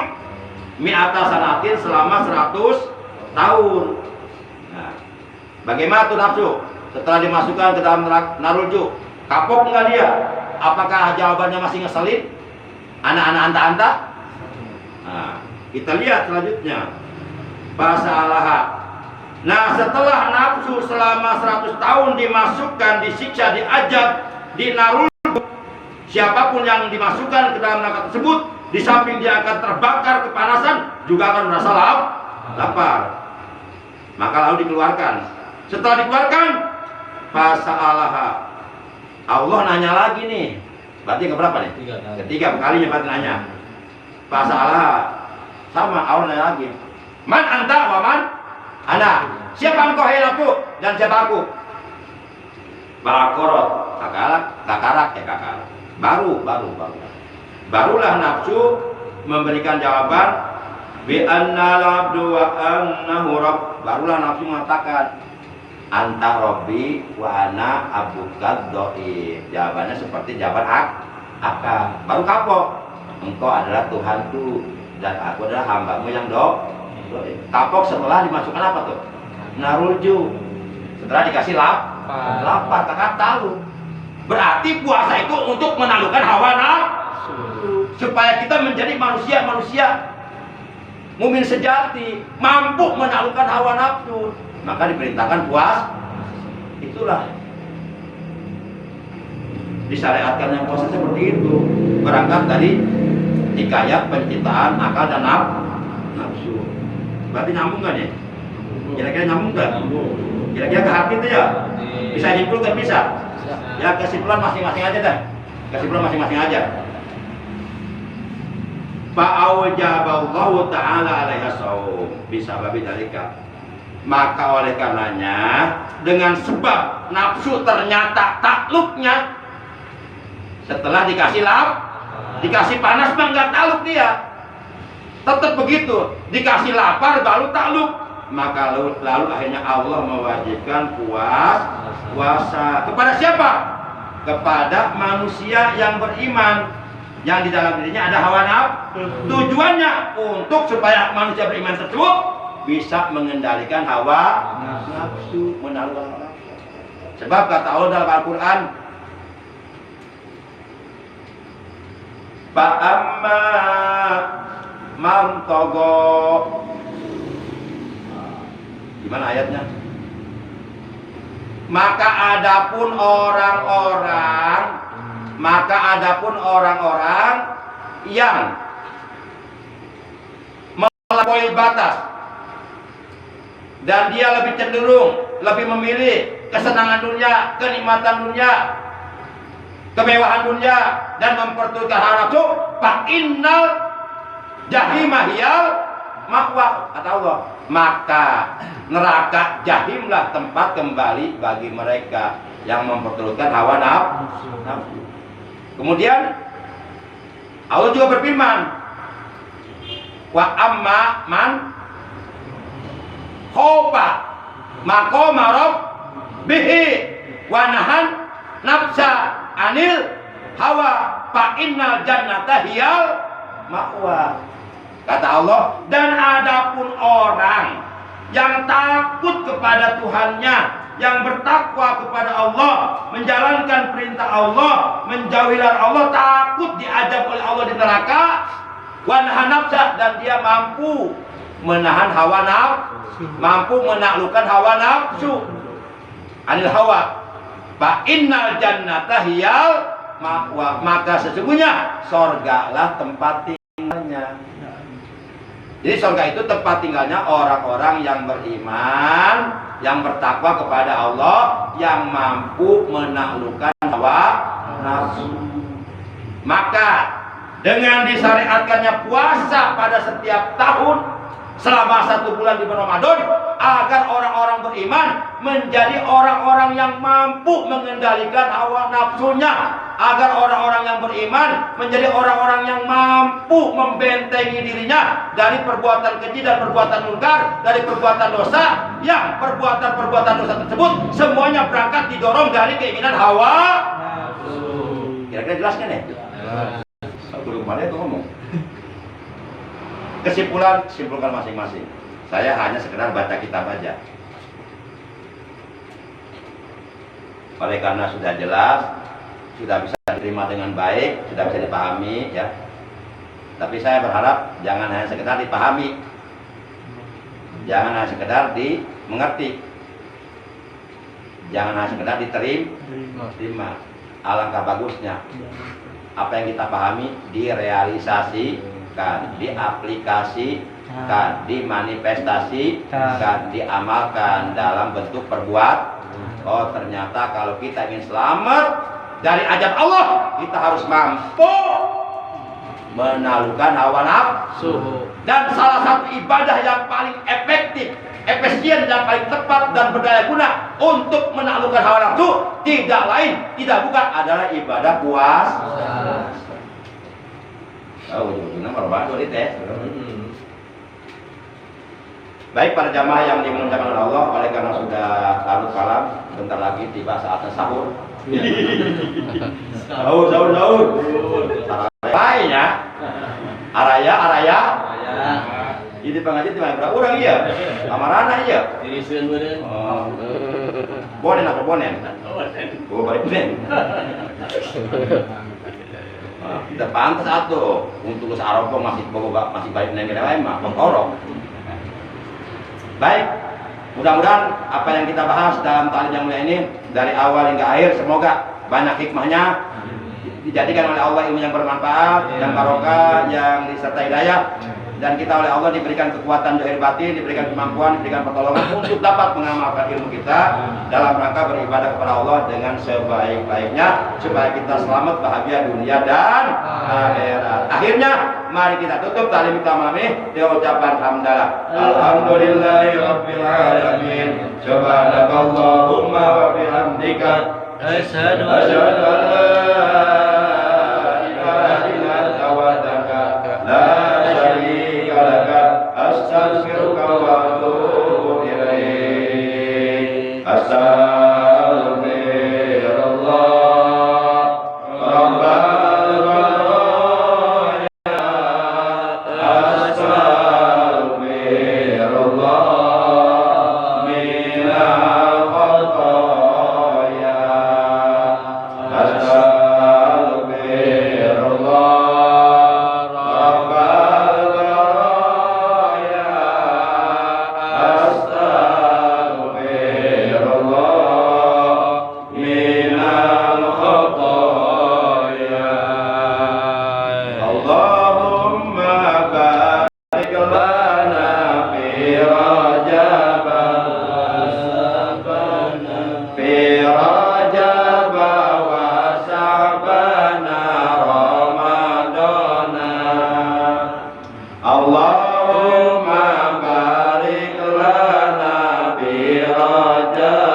mi'ata sanatin selama 100 tahun. Nah, bagaimana tuh nafsu setelah dimasukkan ke dalam neraka narulju? Kapok enggak dia? Apakah jawabannya masih ngeselin? Anak-anak anta-anta? Nah, kita lihat selanjutnya. Fasalaha. Nah, setelah nafsu selama 100 tahun dimasukkan, disiksa, diajab, dinarul, siapapun yang dimasukkan ke dalam neraka tersebut, di samping dia akan terbakar kepanasan, juga akan merasa lapar. Maka lalu dikeluarkan. Setelah dikeluarkan, fasalaha. Allah nanya lagi nih. Berarti yang keberapa nih? Ketiga kalinya berarti nanya. Fasalaha. Sama, Allah nanya lagi. Man anta wa man ana. Siapa engkau hai nafsu dan siapa aku? Baqarah, kakarak ya kakarak. Barulah nafsu memberikan jawaban bi annal abdu wa annahu rabb. Barulah nafsu mengatakan anta rabbi wa ana abukad dhaif. Jawabannya seperti jawaban akal. Baru kapok. Engkau adalah Tuhanku dan aku adalah hambamu yang dhaif. Kapok setelah dimasukkan apa tuh? Narulju. Setelah dikasih lapar, kakak tahu. Berarti puasa itu untuk menaklukkan hawa nafsu, supaya kita menjadi manusia mukmin sejati, mampu menaklukkan hawa nafsu. Maka diperintahkan puasa. Itulah disyariatkan yang puasa seperti itu. Berangkat dari hikayat penciptaan akal dan nafsu. Berarti nyambung kan ya? Kira-kira nyambung kan? Kira-kira ke hati itu ya? Bisa nyimpulkan bisa? Ya kesimpulan masing-masing aja dah. Kesimpulan masing-masing aja. Fa'aujaballahu ta'ala alaiha saum bisa babi dalika. Maka oleh karenanya dengan sebab nafsu ternyata takluknya setelah dikasih dikasih panas mah nggak takluk dia. Tetap begitu, dikasih lapar baru takluk. Maka lalu akhirnya Allah mewajibkan puasa. Kepada siapa? Kepada manusia yang beriman, yang di dalam dirinya ada hawa nafsu. Tujuannya untuk supaya manusia beriman tersebut bisa mengendalikan hawa nafsu, menaklukkan hawa nafsu. Sebab kata Allah dalam Al-Quran, Fa'amma man tagha. Gimana ayatnya? Maka adapun orang-orang yang melampaui batas dan dia lebih cenderung, lebih memilih kesenangan dunia, kenikmatan dunia, kemewahan dunia dan mempertujukan hawa nafsu, fa innal jahima hiyal ma'wa, kata Allah. Maka neraka jahimlah tempat kembali bagi mereka yang memperturutkan hawa nafsu. Kemudian Allah juga berfirman, wa amma man khofa maqama rabbihi wa nahan nafsa anil hawa fa innal jannata hiyal ma'wa. Kata Allah, dan adapun orang yang takut kepada Tuhannya, yang bertakwa kepada Allah, menjalankan perintah Allah, menjauhi larangan Allah, takut diazab oleh Allah di neraka, wa nahan nafsa, dan dia mampu menahan hawa nafsu, mampu menaklukkan hawa nafsu anil hawa, fa innal jannata hiyal ma'wa. Maka sesungguhnya sorgalah tempat tinggalnya. Jadi surga itu tempat tinggalnya orang-orang yang beriman, yang bertakwa kepada Allah, yang mampu menaklukkan hawa nafsu. Maka dengan disyariatkannya puasa pada setiap tahun selama 1 bulan di bulan Ramadan, agar orang-orang beriman menjadi orang-orang yang mampu mengendalikan hawa nafsunya, agar orang-orang yang beriman menjadi orang-orang yang mampu membentengi dirinya dari perbuatan keji dan perbuatan munkar, dari perbuatan dosa, yang perbuatan-perbuatan dosa tersebut semuanya berangkat didorong dari keinginan hawa nafsu. Kira-kira jelas kan ya? Guru kemana itu ngomong? Simpulkan masing-masing. Saya hanya sekedar baca kitab aja. Oleh karena sudah jelas, sudah bisa diterima dengan baik, sudah bisa dipahami ya. Tapi saya berharap jangan hanya sekedar dipahami, jangan hanya sekedar dimengerti, jangan hanya sekedar diterima. Alangkah bagusnya apa yang kita pahami direalisasikan, diaplikasikan, dimanifestasikan, diamalkan dalam bentuk perbuatan. Oh, ternyata kalau kita ingin selamat dari azab Allah, kita harus mampu menaklukkan hawa nafsu. Dan salah satu ibadah yang paling efektif, efisien, yang paling tepat dan berdaya guna untuk menaklukkan hawa nafsu tidak lain, tidak bukan adalah ibadah puasa. Ujung-ujungnya merubah di tes. Baik para jamaah yang dimuliakan oleh Allah, oleh karena sudah larut malam, bentar lagi tiba saatnya sahur. Sahur. Baik ya. Araya. Jadi pengajian di mana? Berapa orang iya? Amarana iya.
Diriseun beureun.
Bonen apa bonen? Oh, bari bonen. Tidak pantas atuh. Untuk us aropong masih baik neng lain mah orok. Baik. Mudah-mudahan apa yang kita bahas dalam ta'lim yang mulia ini dari awal hingga akhir semoga banyak hikmahnya, dijadikan oleh Allah ilmu yang bermanfaat, yang barokah, yang disertai hidayah, dan kita oleh Allah diberikan kekuatan zahir batin, diberikan kemampuan, diberikan pertolongan untuk dapat mengamalkan ilmu kita dalam rangka beribadah kepada Allah dengan sebaik-baiknya supaya kita selamat bahagia dunia dan akhirat. Akhirnya mari kita tutup ta'lim kita malam ini dengan ucapan hamdalah. Alhamdulillahirabbil alamin. Subhanakallahumma wa bihamdika asyhadu an la ilaha illa anta wahdaka la syarika laka astaghfiruka wa atubu ilaik. Astaghfirullah rabbal baraya. Astaghfirullah minal khataya. Allahumma barik lana bi rajab